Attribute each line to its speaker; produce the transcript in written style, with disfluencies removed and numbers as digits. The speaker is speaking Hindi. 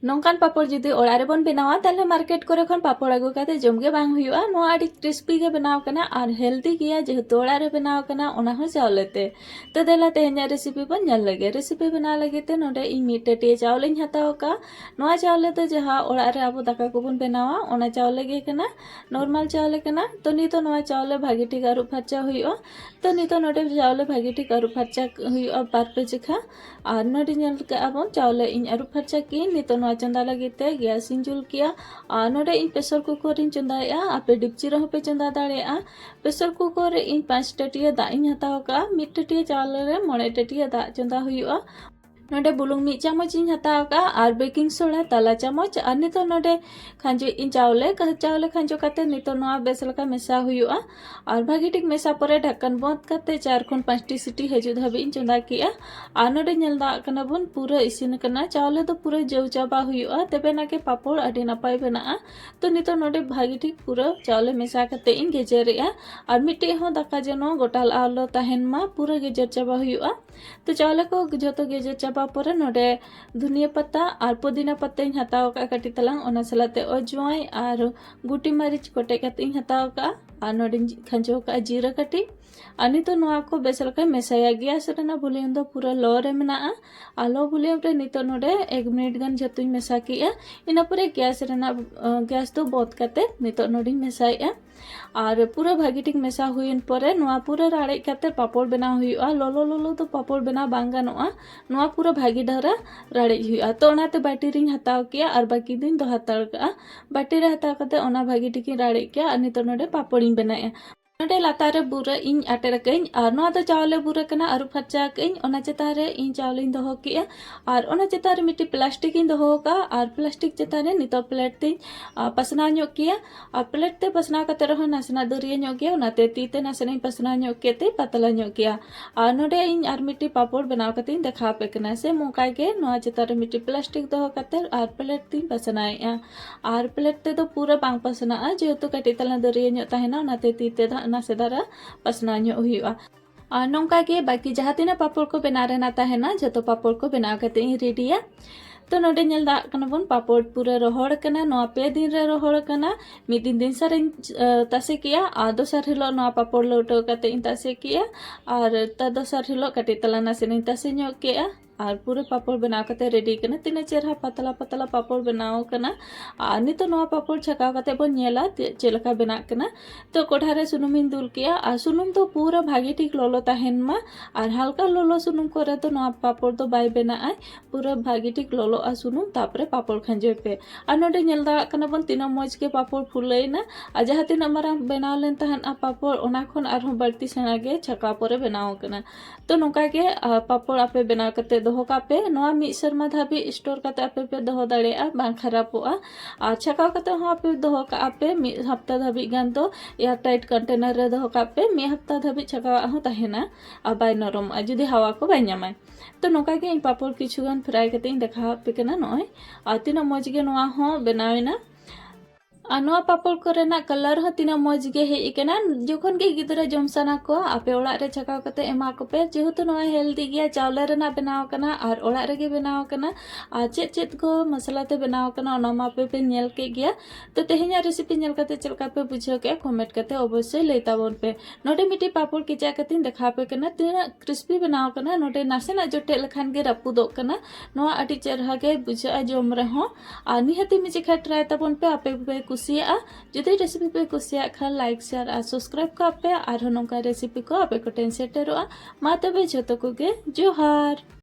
Speaker 1: नौकान पापड़ जुदी ओड़ा रे बन बनावा ताले मार्केट करे खन पापड़ आगु काते जमगे बांग हुयुआ नो आडी क्रिस्पी गे बनाव कना और हेल्दी गिया जेहेतु ओड़ा रे बनाव कना ओना हो चावलेते तो देला तेहेnya रेसिपी बन ñel लगे रेसिपी बना लगे ते नोडे इन मिटे चावल इन हताव का नोआ चावले तो जहा ओड़ा रे आबो दाका को बन बनावा ओना चावले गे कना नॉर्मल चावले कना तो नी तो नोआ चावले भागी ठीक आरु फरचा हुयुआ तो नी तो नोडे चावले भागी ठीक आरु फरचा हुयुआ बार पे चिखा और नोडे ñel के आबो चावले इन आरु फरचा की नी तो चंदा लगे गैस इन जुल किया और नोडे इन प्रेशर कुकर इन चंदाया आपे डिपची रहो पे चंदा दाड़ेया प्रेशर कुकर इन 5 टटिया दा इन हताव का मिट टटिया चावल रे 9 टटिया दा चंदा हुयुआ नोडे बुलुंग मी चामच इन हताव का और बेकिंग सोडा तला चामच और नितो नोडे खांजो इन चावले खांजो काते नितो नोआ बेस लका मेसा हुयुआ और भागी ठीक मेसा परे ढक्कन बंद काते 4 खन 5 सिटी हजू धाबी इन चंदा किया और नोडे ñel दा कना बन पूरा इसिन कना चावले तो पूरा जौ चाबा हुयुआ तबे ना के पापड़ अडी नपाय बना तो नितो नोडे भागी ठीक पूरा चावले मेसा काते इन गेजेरिया और मिट्टी हो दाका जनो गोटाल आलो तहन मा पूरा गेजर चाबा हुयुआ तो चावले को जतो गेजर चाबा परे नोडे धनिया पत्ता और पुदीना पत्ता इन हताव का कटी तलांग ओना सलाते अजवाई और गुटी मरीच कोटे काते इन हताव का और नोडे खंजो का जीरा कटी अनि तो नोआ को बेसलका मेसाया गैस रेना वॉल्यूम दो पूरा लो रे मेना आ लो वॉल्यूम रे नितो नोडे 1 मिनट गन जतुई मेसा किया इना परे गैस रेना गैस दो बहुत काते नितो नोडी मेसाया और पूरा भागी ठीक मेसा हुईन परे नोआ पूरा राड़े काते पापड़ बनाव हुयुआ लोलो लोलो तो पापड़ बनाव बांग गानोआ नोआ पूरा भागी डहरा राड़े हुयुआ तो ओनाते बाटी रिंग हताव किया और बाकी दिन दो हताड़ का बाटी रे हताव काते ओना भागी ठीक राड़े किया और नितो नोडे पापड़ इन बनाया नोडे लातारे बुरा इन आटेर कईं और नोआ तो चावले बुरा कना आरु फरचा कईं ओना चेतारे इन चावले इन दोहो किया और ओना चेतारे मिट्टी प्लास्टिक इन दोहो का और प्लास्टिक चेतारे नितो प्लेट ते पसना ᱧᱚᱜ किया और प्लेट ते पसना कते रहो नासना दरिया ᱧᱚᱜ किया ओनाते तीते नासना पसना ᱧᱚᱜ केते पतला ᱧᱚᱜ किया और नोडे इन और मिट्टी पापड़ बनाव कते इन देखा पे कना से मोका के नोआ चेतारे मिट्टी प्लास्टिक दोहो कते और प्लेट तीन पसनाया और प्लेट ते तो पूरा बांग पसना जेहेतु कटी तला दरिया ᱧᱚᱜ तहना ओनाते तीते नासे दारा पसना ᱧᱚᱜ हुयुआ और नौका के बाकी जहाँ तीना पापड़ को बना रेना तहना जतो पापड़ को बनाव कते इन रेडिया तो नोडे ñel दा कना बन पापड़ पूरा रोहड़ कना नोआ पे दिन रे रोहड़ कना मिद दिन सारे तासे किया और दोसर हिलो नोआ पापड़ लौटो कते इन तासे किया और त दोसर हिलो कटी तला नासे इन तासे ᱧᱚᱜ किया और पूरे पापड़ बनाव कते रेडी कना तीना चेहरा पतला पतला पापड़ बनाव कना और नितो नोआ पापड़ छकाव कते बन ñela चेलका बना कना तो कोठा रे सुनुम इन दुल किया और सुनुम तो पूरा भागी ठीक लोलो तहन मा और हल्का लोलो सुनुम करे तो नोआ पापड़ तो बाय बना आय पूरा भागी ठीक लोलो आ सुनुम तापरे पापड़ खंजे पे और नोडे ñel दा कना बन तीना मौज के पापड़ फुलैना और जहाँ तीना मारा बनाव लेन तहन आ पापड़ ओना खन आरहों बाड़ती सेना गे छका परे बनाव कना तो नोका के पापड़ आपे बनाव कते दोहो कापे नोआ मी शर्मा धाबी स्टोर काते आपे पे दोहो दाड़ेया बांग खराबोआ और छकाव काते हो आपे दोहो का आपे मी हफ्ता धाबी गान तो एयर टाइट कंटेनर रे दोहो कापे मी हफ्ता धाबी छकाव हो तहेना आ बाय नरम जुदी हवा को बाय ñamaय तो नोका के इन पापड़ किछु गान फ्राई काते इन देखा पे कना नोय आ तीना मौज गे नोआ हो बनावेना आनवा पापड़ कोरेना कलर हो तीना मौज गे हे इकना जोखन के गिदरा जमसाना को आपे ओड़ा रे छकाव कते एमा को पे जेहेतु नोआ हेल्दी गिया चावले रेना बनाव कना और ओड़ा रे गे बनाव कना आ चेत चेत को मसाला ते बनाव कना ओना मा पे ñel के गिया तो तेहेnya रेसिपी ñel कते चलका पे बुझो के कमेंट कते अवश्य लेता बोन पे नोडे मिटी पापड़ किचा कते देखा पे कना तीना क्रिस्पी बनाव कना नोडे नासेना जोटे लखान गे रपुदो कना नोआ अटी चरहा गे बुझा जम रे हो आ निहति मी चिखा ट्राई ताबोन पे आपे पे कुसिया जुदी रेसिपी पे कुसिया खान लाइक शेयर और सब्सक्राइब का पे और नोका रेसिपी को आपे को टेन सेटरोआ मा तबे जतो को गे जोहार।